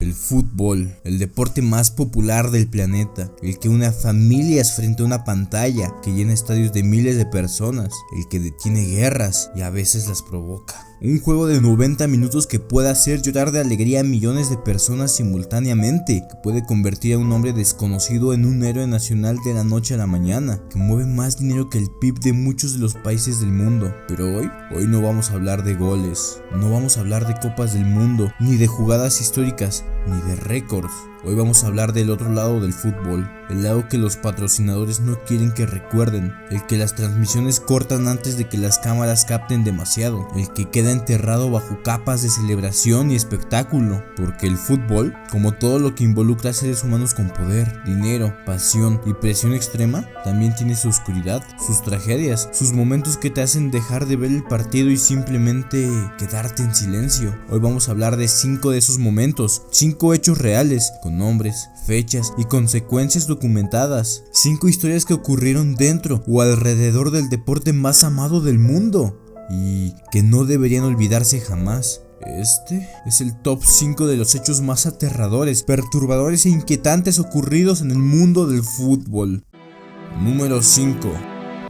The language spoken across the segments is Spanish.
El fútbol, el deporte más popular del planeta, el que une a familias frente a una pantalla, que llena estadios de miles de personas, el que detiene guerras y a veces las provoca. Un juego de 90 minutos que puede hacer llorar de alegría a millones de personas simultáneamente, que puede convertir a un hombre desconocido en un héroe nacional de la noche a la mañana, que mueve más dinero que el PIB de muchos de los países del mundo. Pero hoy no vamos a hablar de goles, no vamos a hablar de copas del mundo, ni de jugadas históricas, ni de récords. Hoy vamos a hablar del otro lado del fútbol, el lado que los patrocinadores no quieren que recuerden, el que las transmisiones cortan antes de que las cámaras capten demasiado, el que queda enterrado bajo capas de celebración y espectáculo, porque el fútbol, como todo lo que involucra a seres humanos con poder, dinero, pasión y presión extrema, también tiene su oscuridad, sus tragedias, sus momentos que te hacen dejar de ver el partido y simplemente quedarte en silencio. Hoy vamos a hablar de 5 de esos momentos, 5 hechos reales, con nombres, fechas y consecuencias documentadas. 5 historias que ocurrieron dentro o alrededor del deporte más amado del mundo y que no deberían olvidarse jamás. Este es el top 5 de los hechos más aterradores, perturbadores e inquietantes ocurridos en el mundo del fútbol. Número 5.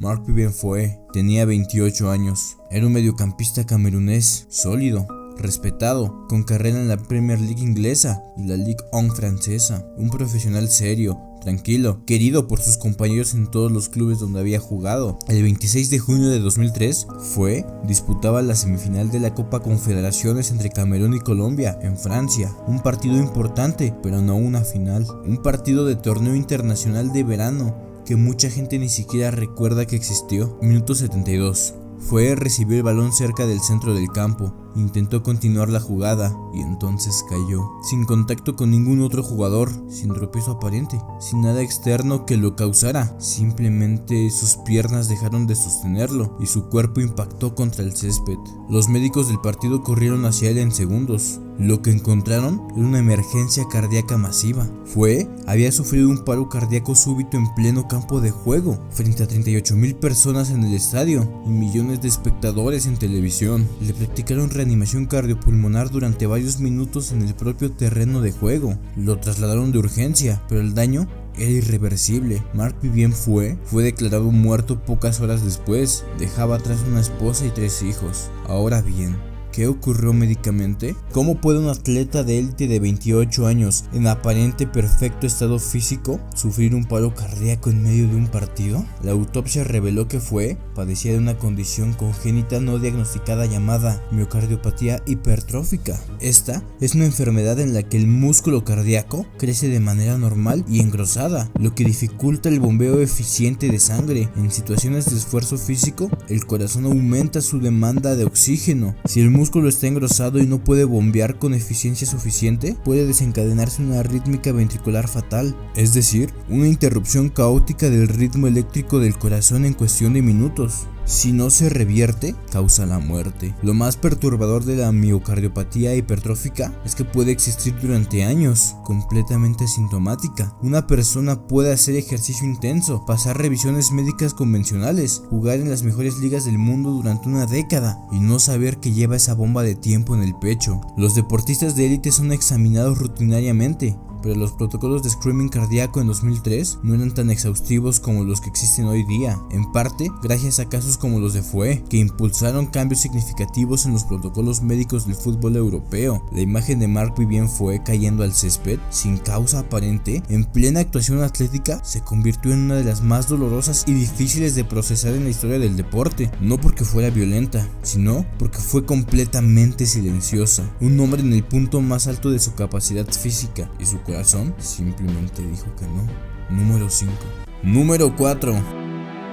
Marc Vivien Foé tenía 28 años. Era un mediocampista camerunés sólido, respetado, con carrera en la Premier League inglesa y la Ligue 1 francesa. Un profesional serio, tranquilo, querido por sus compañeros en todos los clubes donde había jugado. El 26 de junio de 2003, Foé disputaba la semifinal de la Copa Confederaciones entre Camerún y Colombia en Francia. Un partido importante, pero no una final. Un partido de torneo internacional de verano que mucha gente ni siquiera recuerda que existió. Minuto 72. Foé recibió el balón cerca del centro del campo, intentó continuar la jugada y entonces cayó, sin contacto con ningún otro jugador, sin tropiezo aparente, sin nada externo que lo causara. Simplemente sus piernas dejaron de sostenerlo y su cuerpo impactó contra el césped. Los médicos del partido corrieron hacia él en segundos. Lo que encontraron era una emergencia cardíaca masiva. Foé había sufrido un paro cardíaco súbito en pleno campo de juego, frente a 38,000 personas en el estadio y millones de espectadores en televisión. Le practicaron reanimación cardiopulmonar durante varios minutos en el propio terreno de juego. Lo trasladaron de urgencia, pero el daño era irreversible. Marc Vivien Foé fue declarado muerto pocas horas después. Dejaba atrás una esposa y 3 hijos. Ahora bien, ¿qué ocurrió médicamente? ¿Cómo puede un atleta de élite de 28 años, en aparente perfecto estado físico, sufrir un paro cardíaco en medio de un partido? La autopsia reveló que Foé padecía de una condición congénita no diagnosticada llamada miocardiopatía hipertrófica. Esta es una enfermedad en la que el músculo cardíaco crece de manera normal y engrosada, lo que dificulta el bombeo eficiente de sangre. En situaciones de esfuerzo físico, el corazón aumenta su demanda de oxígeno. Si el músculo está engrosado y no puede bombear con eficiencia suficiente, puede desencadenarse una arrítmica ventricular fatal, es decir, una interrupción caótica del ritmo eléctrico del corazón en cuestión de minutos. Si no se revierte, causa la muerte. Lo más perturbador de la miocardiopatía hipertrófica es que puede existir durante años, completamente asintomática. Una persona puede hacer ejercicio intenso, pasar revisiones médicas convencionales, jugar en las mejores ligas del mundo durante una década y no saber que lleva esa bomba de tiempo en el pecho. Los deportistas de élite son examinados rutinariamente, pero los protocolos de screening cardíaco en 2003 no eran tan exhaustivos como los que existen hoy día, en parte gracias a casos como los de Foé, que impulsaron cambios significativos en los protocolos médicos del fútbol europeo. La imagen de Marc Vivien Foé cayendo al césped, sin causa aparente, en plena actuación atlética, se convirtió en una de las más dolorosas y difíciles de procesar en la historia del deporte, no porque fuera violenta, sino porque fue completamente silenciosa. Un hombre en el punto más alto de su capacidad física y su corazón simplemente dijo que no. Número 5. Número 4.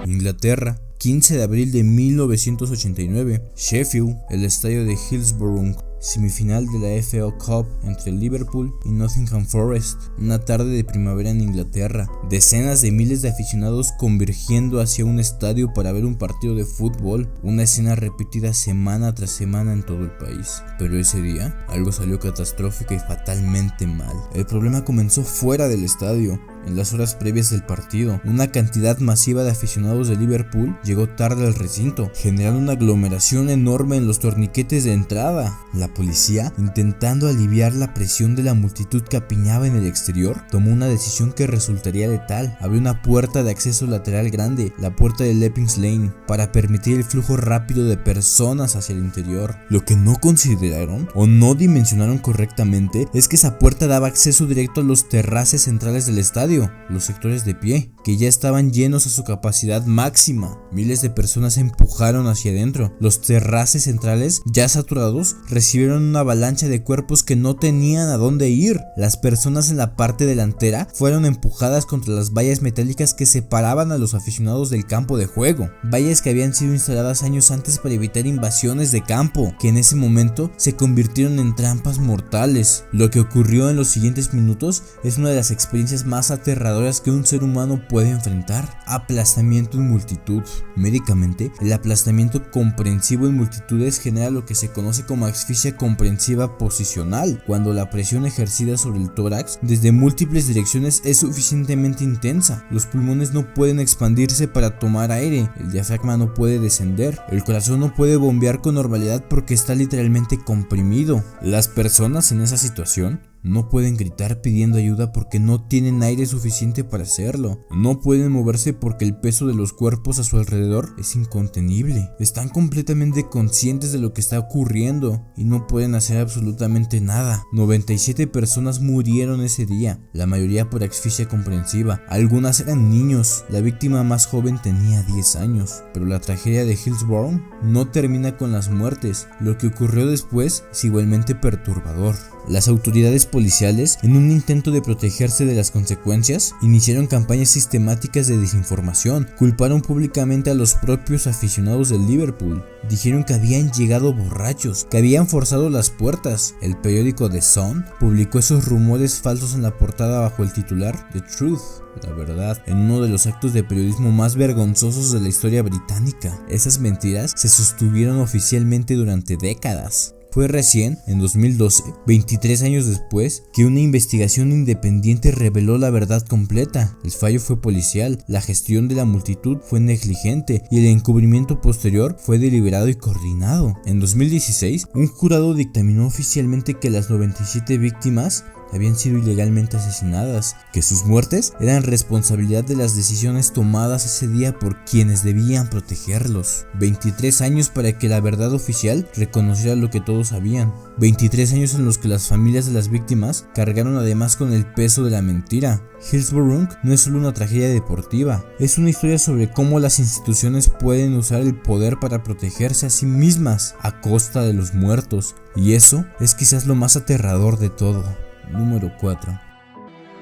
Inglaterra, 15 de abril de 1989. Sheffield, el estadio de Hillsborough. Semifinal de la FA Cup entre Liverpool y Nottingham Forest. Una tarde de primavera en Inglaterra. Decenas de miles de aficionados convergiendo hacia un estadio para ver un partido de fútbol. Una escena repetida semana tras semana en todo el país. Pero ese día, algo salió catastrófico y fatalmente mal. El problema comenzó fuera del estadio. En las horas previas del partido, una cantidad masiva de aficionados de Liverpool llegó tarde al recinto, generando una aglomeración enorme en los torniquetes de entrada. La policía, intentando aliviar la presión de la multitud que apiñaba en el exterior, tomó una decisión que resultaría letal. Abrió una puerta de acceso lateral grande, la puerta de Leppings Lane, para permitir el flujo rápido de personas hacia el interior. Lo que no consideraron o no dimensionaron correctamente es que esa puerta daba acceso directo a los terraces centrales del estadio, los sectores de pie, que ya estaban llenos a su capacidad máxima. Miles de personas se empujaron hacia adentro. Los terraces centrales, ya saturados, recibieron una avalancha de cuerpos que no tenían a dónde ir. Las personas en la parte delantera fueron empujadas contra las vallas metálicas que separaban a los aficionados del campo de juego, vallas que habían sido instaladas años antes para evitar invasiones de campo, que en ese momento se convirtieron en trampas mortales. Lo que ocurrió en los siguientes minutos es una de las experiencias más aterradoras que un ser humano puede enfrentar: aplastamiento en multitud. Médicamente, el aplastamiento comprensivo en multitudes genera lo que se conoce como asfixia comprensiva posicional, cuando la presión ejercida sobre el tórax desde múltiples direcciones es suficientemente intensa. Los pulmones no pueden expandirse para tomar aire, el diafragma no puede descender, el corazón no puede bombear con normalidad porque está literalmente comprimido. Las personas en esa situación no pueden gritar pidiendo ayuda porque no tienen aire suficiente para hacerlo. No pueden moverse porque el peso de los cuerpos a su alrededor es incontenible. Están completamente conscientes de lo que está ocurriendo y no pueden hacer absolutamente nada. 97 personas murieron ese día, la mayoría por asfixia comprensiva. Algunas eran niños. La víctima más joven tenía 10 años. Pero la tragedia de Hillsborough no termina con las muertes. Lo que ocurrió después es igualmente perturbador. Las autoridades policiales, en un intento de protegerse de las consecuencias, iniciaron campañas sistemáticas de desinformación. Culparon públicamente a los propios aficionados del Liverpool. Dijeron que habían llegado borrachos, que habían forzado las puertas. El periódico The Sun publicó esos rumores falsos en la portada bajo el titular The Truth, la verdad, en uno de los actos de periodismo más vergonzosos de la historia británica. Esas mentiras se sostuvieron oficialmente durante décadas. Fue recién, en 2012, 23 años después, que una investigación independiente reveló la verdad completa. El fallo fue policial, la gestión de la multitud fue negligente y el encubrimiento posterior fue deliberado y coordinado. En 2016, un jurado dictaminó oficialmente que las 97 víctimas habían sido ilegalmente asesinadas, que sus muertes eran responsabilidad de las decisiones tomadas ese día por quienes debían protegerlos. 23 años para que la verdad oficial reconociera lo que todos sabían. 23 años en los que las familias de las víctimas cargaron además con el peso de la mentira. Hillsborough no es solo una tragedia deportiva, es una historia sobre cómo las instituciones pueden usar el poder para protegerse a sí mismas a costa de los muertos, y eso es quizás lo más aterrador de todo. Número 4.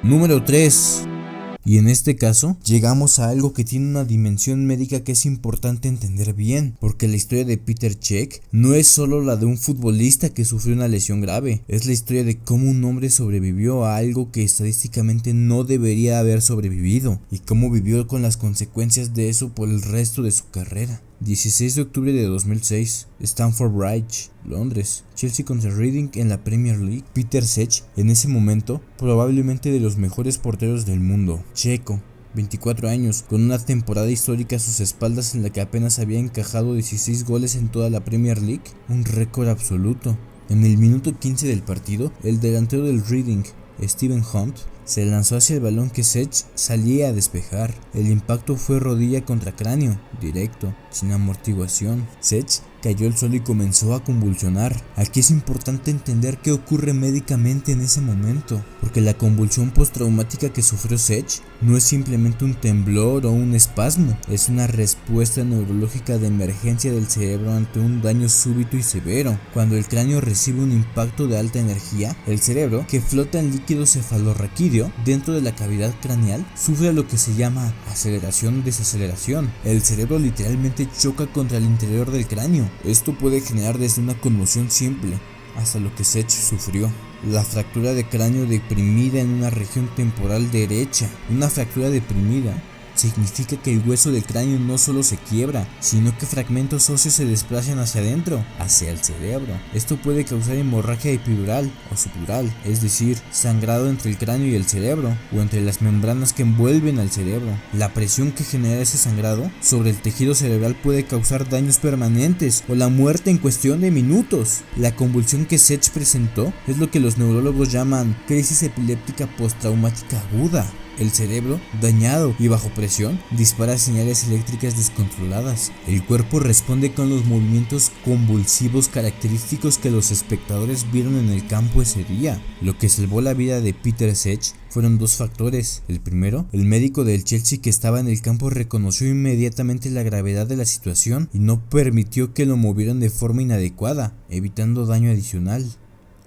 Número 3. Y en este caso, llegamos a algo que tiene una dimensión médica que es importante entender bien, porque la historia de Petr Cech no es solo la de un futbolista que sufrió una lesión grave, es la historia de cómo un hombre sobrevivió a algo que estadísticamente no debería haber sobrevivido, y cómo vivió con las consecuencias de eso por el resto de su carrera. 16 de octubre de 2006, Stamford Bridge, Londres, Chelsea contra Reading en la Premier League. Petr Cech, en ese momento, probablemente de los mejores porteros del mundo, checo, 24 años, con una temporada histórica a sus espaldas en la que apenas había encajado 16 goles en toda la Premier League, un récord absoluto. En el minuto 15 del partido, el delantero del Reading, Stephen Hunt, se lanzó hacia el balón que Cech salía a despejar. El impacto fue rodilla contra cráneo, directo, sin amortiguación. Cech cayó al suelo y comenzó a convulsionar. Aquí es importante entender qué ocurre médicamente en ese momento, porque la convulsión postraumática que sufrió Cech no es simplemente un temblor o un espasmo, es una respuesta neurológica de emergencia del cerebro ante un daño súbito y severo. Cuando el cráneo recibe un impacto de alta energía, el cerebro, que flota en líquido cefalorraquídeo dentro de la cavidad craneal, sufre lo que se llama aceleración-desaceleración. El cerebro literalmente choca contra el interior del cráneo. Esto puede generar desde una conmoción simple hasta lo que Cech sufrió: la fractura de cráneo deprimida en una región temporal derecha. Una fractura deprimida significa que el hueso del cráneo no solo se quiebra, sino que fragmentos óseos se desplazan hacia adentro, hacia el cerebro. Esto puede causar hemorragia epidural o subdural, es decir, sangrado entre el cráneo y el cerebro, o entre las membranas que envuelven al cerebro. La presión que genera ese sangrado sobre el tejido cerebral puede causar daños permanentes o la muerte en cuestión de minutos. La convulsión que Sech presentó es lo que los neurólogos llaman crisis epiléptica postraumática aguda. El cerebro, dañado y bajo presión, dispara señales eléctricas descontroladas. El cuerpo responde con los movimientos convulsivos característicos que los espectadores vieron en el campo ese día. Lo que salvó la vida de Peter Sech fueron dos factores. El primero, el médico del Chelsea que estaba en el campo reconoció inmediatamente la gravedad de la situación y no permitió que lo movieran de forma inadecuada, evitando daño adicional.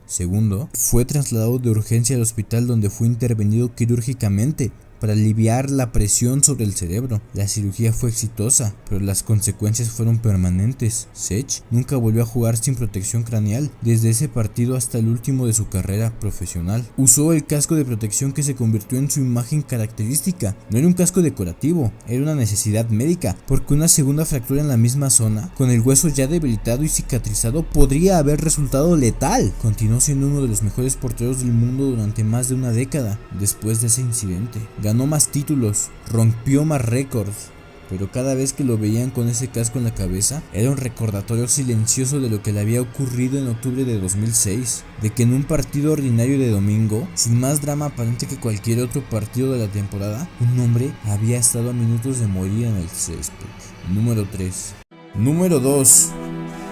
Segundo, fue trasladado de urgencia al hospital donde fue intervenido quirúrgicamente para aliviar la presión sobre el cerebro. La cirugía fue exitosa, pero las consecuencias fueron permanentes. Sech nunca volvió a jugar sin protección craneal desde ese partido hasta el último de su carrera profesional. Usó el casco de protección que se convirtió en su imagen característica. No era un casco decorativo, era una necesidad médica, porque una segunda fractura en la misma zona, con el hueso ya debilitado y cicatrizado, podría haber resultado letal. Continuó siendo uno de los mejores porteros del mundo durante más de una década después de ese incidente. Ganó más títulos, rompió más récords, pero cada vez que lo veían con ese casco en la cabeza, era un recordatorio silencioso de lo que le había ocurrido en octubre de 2006, de que en un partido ordinario de domingo, sin más drama aparente que cualquier otro partido de la temporada, un hombre había estado a minutos de morir en el césped. Número 3. Número 2.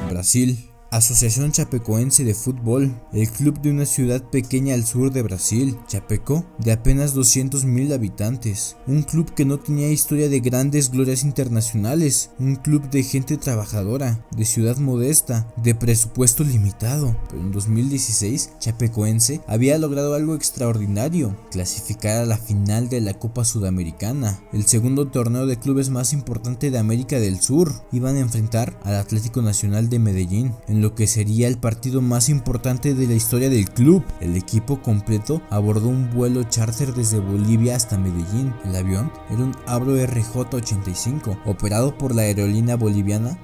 Brasil. Asociación Chapecoense de Fútbol, el club de una ciudad pequeña al sur de Brasil, Chapecó, de apenas 200,000 habitantes, un club que no tenía historia de grandes glorias internacionales, un club de gente trabajadora, de ciudad modesta, de presupuesto limitado, pero en 2016 Chapecoense había logrado algo extraordinario, clasificar a la final de la Copa Sudamericana, el segundo torneo de clubes más importante de América del Sur. Iban a enfrentar al Atlético Nacional de Medellín, en lo que sería el partido más importante de la historia del club. El equipo completo abordó un vuelo charter desde Bolivia hasta Medellín. El avión era un Avro RJ-85, operado por la aerolínea boliviana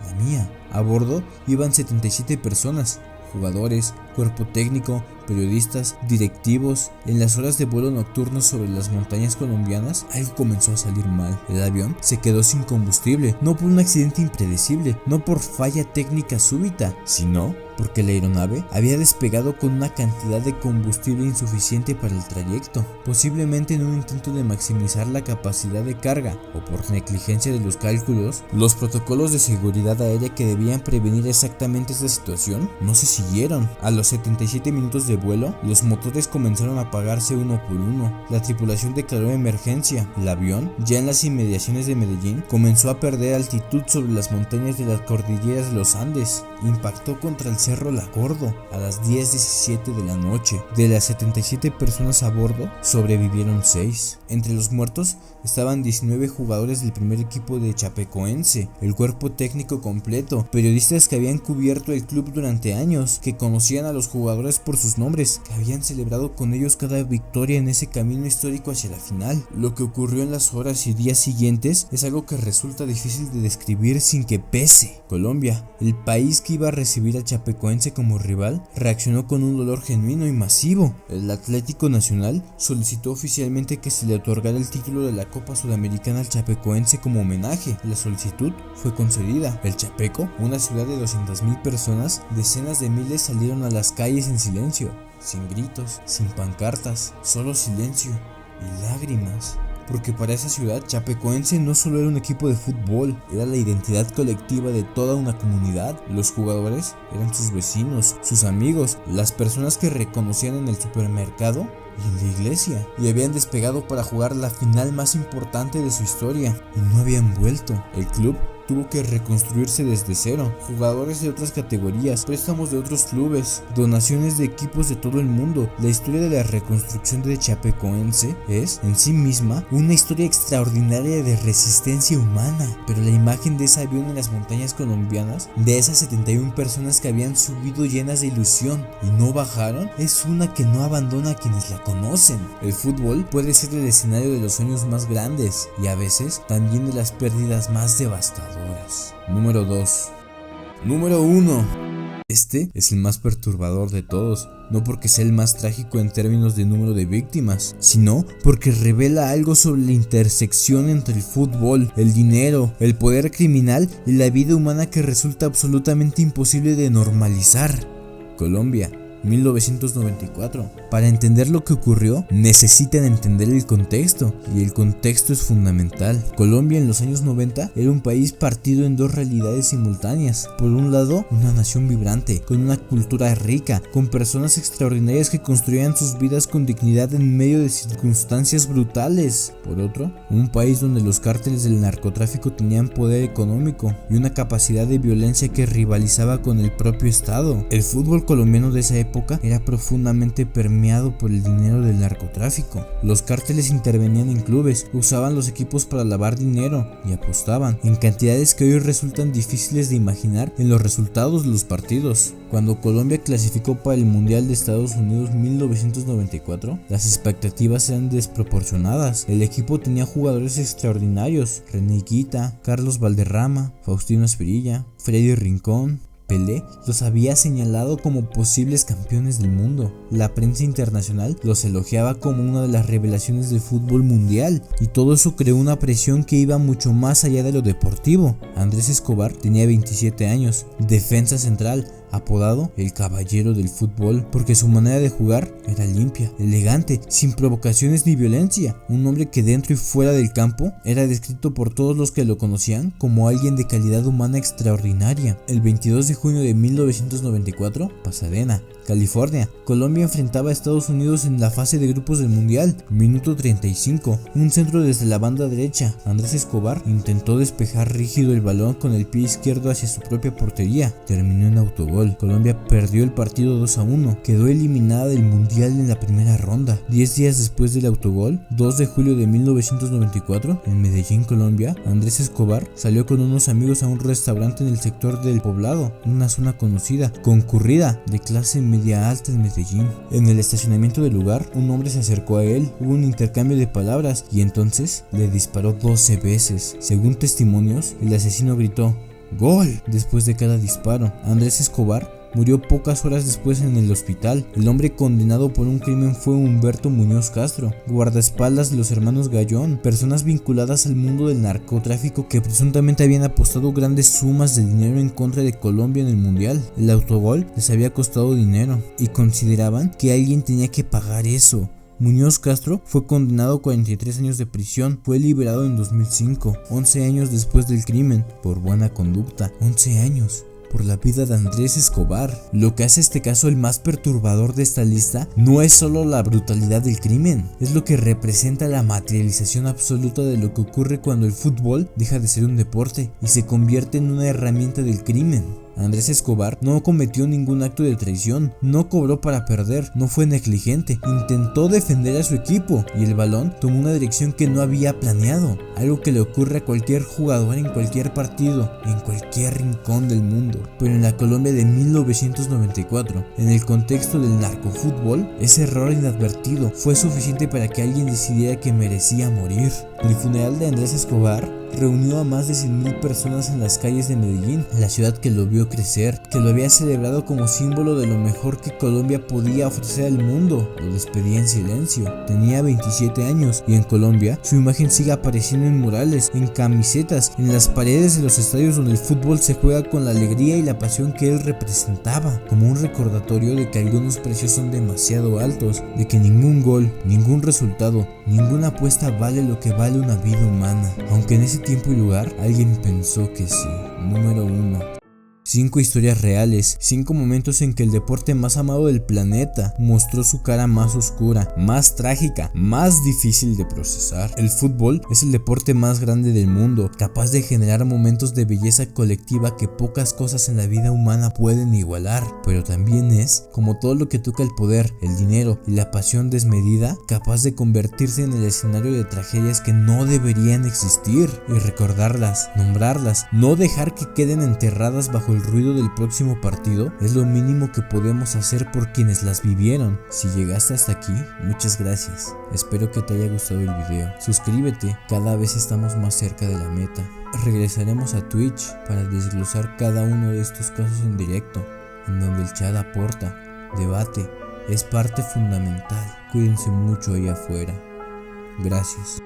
La Mía. A bordo iban 77 personas, jugadores, cuerpo técnico, periodistas, directivos. En las horas de vuelo nocturno sobre las montañas colombianas, algo comenzó a salir mal. El avión se quedó sin combustible, no por un accidente impredecible, no por falla técnica súbita, sino porque la aeronave había despegado con una cantidad de combustible insuficiente para el trayecto, posiblemente en un intento de maximizar la capacidad de carga o por negligencia de los cálculos. Los protocolos de seguridad aérea que debían prevenir exactamente esta situación no se siguieron. A los 77 minutos de vuelo, los motores comenzaron a apagarse uno por uno. La tripulación declaró emergencia. El avión, ya en las inmediaciones de Medellín, comenzó a perder altitud sobre las montañas de las cordilleras de los Andes. Impactó contra el Cerro Lagordo a las 10:17 de la noche. De las 77 personas a bordo, sobrevivieron 6. Entre los muertos estaban 19 jugadores del primer equipo de Chapecoense, el cuerpo técnico completo, periodistas que habían cubierto el club durante años, que conocían a los jugadores por sus nombres, que habían celebrado con ellos cada victoria en ese camino histórico hacia la final. Lo que ocurrió en las horas y días siguientes es algo que resulta difícil de describir sin que pese. Colombia, el país que iba a recibir a Chapecoense como rival, reaccionó con un dolor genuino y masivo. El Atlético Nacional solicitó oficialmente que se le otorgara el título de la Copa Sudamericana al Chapecoense como homenaje. La solicitud fue concedida. El Chapeco, una ciudad de 200,000 personas, decenas de miles salieron a las calles en silencio, sin gritos, sin pancartas, solo silencio y lágrimas. Porque para esa ciudad, Chapecoense no solo era un equipo de fútbol, era la identidad colectiva de toda una comunidad. Los jugadores eran sus vecinos, sus amigos, las personas que reconocían en el supermercado y en la iglesia, y habían despegado para jugar la final más importante de su historia, y no habían vuelto. El club tuvo que reconstruirse desde cero. Jugadores de otras categorías, préstamos de otros clubes, donaciones de equipos de todo el mundo. La historia de la reconstrucción de Chapecoense es, en sí misma, una historia extraordinaria de resistencia humana. Pero la imagen de ese avión en las montañas colombianas, de esas 71 personas que habían subido llenas de ilusión y no bajaron, es una que no abandona a quienes la conocen. El fútbol puede ser el escenario de los sueños más grandes y a veces también de las pérdidas más devastadoras. Número 2. Número 1. Este es el más perturbador de todos, no porque sea el más trágico en términos de número de víctimas, sino porque revela algo sobre la intersección entre el fútbol, el dinero, el poder criminal y la vida humana que resulta absolutamente imposible de normalizar. Colombia, 1994. Para entender lo que ocurrió, necesitan entender el contexto, y el contexto es fundamental. Colombia en los años 90 era un país partido en dos realidades simultáneas. Por un lado, una nación vibrante, con una cultura rica, con personas extraordinarias que construían sus vidas con dignidad en medio de circunstancias brutales. Por otro, un país donde los cárteles del narcotráfico tenían poder económico y una capacidad de violencia que rivalizaba con el propio Estado. El fútbol colombiano de esa época era profundamente permeado por el dinero del narcotráfico. Los cárteles intervenían en clubes, usaban los equipos para lavar dinero y apostaban en cantidades que hoy resultan difíciles de imaginar en los resultados de los partidos. Cuando Colombia clasificó para el Mundial de Estados Unidos 1994, las expectativas eran desproporcionadas. El equipo tenía jugadores extraordinarios: René Higuita, Carlos Valderrama, Faustino Asprilla, Freddy Rincón. Pelé los había señalado como posibles campeones del mundo. La prensa internacional los elogiaba como una de las revelaciones del fútbol mundial, y todo eso creó una presión que iba mucho más allá de lo deportivo. Andrés Escobar tenía 27 años, defensa central, apodado el caballero del fútbol, porque su manera de jugar era limpia, elegante, sin provocaciones ni violencia. Un hombre que dentro y fuera del campo era descrito por todos los que lo conocían como alguien de calidad humana extraordinaria. El 22 de junio de 1994, Pasadena, California, Colombia enfrentaba a Estados Unidos en la fase de grupos del Mundial. Minuto 35, un centro desde la banda derecha. Andrés Escobar intentó despejar rígido el balón con el pie izquierdo hacia su propia portería. Terminó en autogol. Colombia perdió el partido 2-1, quedó eliminada del Mundial en la primera ronda. 10 días después del autogol, 2 de julio de 1994, en Medellín, Colombia, Andrés Escobar salió con unos amigos a un restaurante en el sector del Poblado, una zona conocida, concurrida, de clase media alta en Medellín. En el estacionamiento del lugar, un hombre se acercó a él, hubo un intercambio de palabras y entonces le disparó 12 veces. Según testimonios, el asesino gritó ¡Gol! Después de cada disparo. Andrés Escobar murió pocas horas después en el hospital. El hombre condenado por un crimen fue Humberto Muñoz Castro, guardaespaldas de los hermanos Gallón, personas vinculadas al mundo del narcotráfico que presuntamente habían apostado grandes sumas de dinero en contra de Colombia en el Mundial. El autogol les había costado dinero y consideraban que alguien tenía que pagar eso. Muñoz Castro fue condenado a 43 años de prisión, fue liberado en 2005, 11 años después del crimen, por buena conducta. 11 años por la vida de Andrés Escobar. Lo que hace este caso el más perturbador de esta lista no es solo la brutalidad del crimen, es lo que representa la materialización absoluta de lo que ocurre cuando el fútbol deja de ser un deporte y se convierte en una herramienta del crimen. Andrés Escobar no cometió ningún acto de traición, no cobró para perder, no fue negligente, intentó defender a su equipo y el balón tomó una dirección que no había planeado, algo que le ocurre a cualquier jugador en cualquier partido, en cualquier rincón del mundo. Pero en la Colombia de 1994, en el contexto del narcofútbol, ese error inadvertido fue suficiente para que alguien decidiera que merecía morir. El funeral de Andrés Escobar reunió a más de 100,000 personas en las calles de Medellín, la ciudad que lo vio crecer, que lo había celebrado como símbolo de lo mejor que Colombia podía ofrecer al mundo. Lo despedía en silencio. Tenía 27 años y en Colombia su imagen sigue apareciendo en murales, en camisetas, en las paredes de los estadios donde el fútbol se juega con la alegría y la pasión que él representaba, como un recordatorio de que algunos precios son demasiado altos, de que ningún gol, ningún resultado, ninguna apuesta vale lo que vale una vida humana. Aunque en ese tiempo y lugar alguien pensó que sí. Número 1. 5 historias reales, 5 momentos en que el deporte más amado del planeta mostró su cara más oscura, más trágica, más difícil de procesar. El fútbol es el deporte más grande del mundo, capaz de generar momentos de belleza colectiva que pocas cosas en la vida humana pueden igualar, pero también es, como todo lo que toca el poder, el dinero y la pasión desmedida, capaz de convertirse en el escenario de tragedias que no deberían existir, y recordarlas, nombrarlas, no dejar que queden enterradas bajo el ruido del próximo partido, es lo mínimo que podemos hacer por quienes las vivieron. Si llegaste hasta aquí, muchas gracias. Espero que te haya gustado el video. Suscríbete, cada vez estamos más cerca de la meta. Regresaremos a Twitch para desglosar cada uno de estos casos en directo, en donde el chat aporta, debate, es parte fundamental. Cuídense mucho ahí afuera. Gracias.